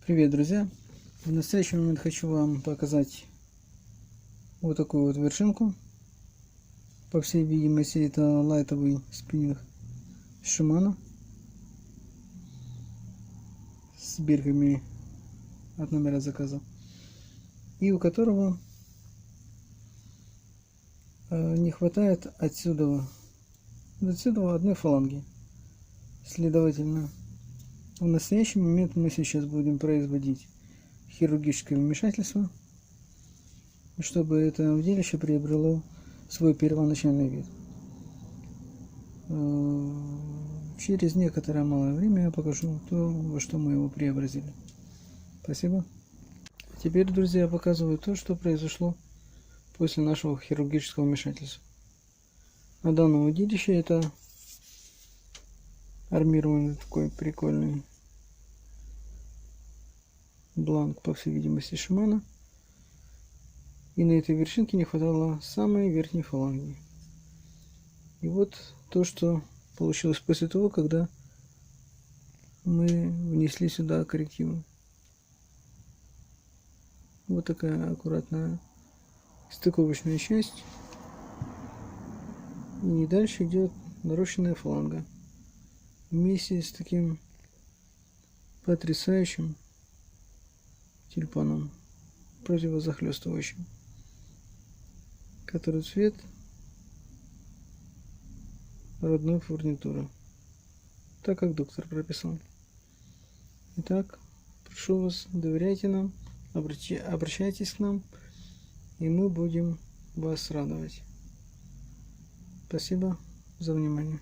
Привет, друзья! В настоящий момент хочу вам показать вот такую вот вершинку. По всей видимости, это лайтовый спиннинг Shimano с бирками от номера заказа, и у которого не хватает отсюда одной фаланги. Следовательно, в настоящий момент мы сейчас будем производить хирургическое вмешательство, чтобы это вместилище приобрело свой первоначальный вид. Через некоторое малое время я покажу то, во что мы его преобразили. Спасибо. Теперь, друзья, я показываю то, что произошло после нашего хирургического вмешательства. На данном удилище это армированный такой прикольный бланк, по всей видимости, Shimano. И на этой вершинке не хватало самой верхней фаланги. И вот то, что получилось после того, когда мы внесли сюда коррективы. Вот такая аккуратная стыковочная часть. И дальше идет нарощенная фаланга вместе с таким потрясающим тюльпаном противозахлестывающим, который цвет родной фурнитуры, так как доктор прописал. Итак, прошу вас, доверяйте нам, обращайтесь к нам, и мы будем вас радовать. Спасибо за внимание.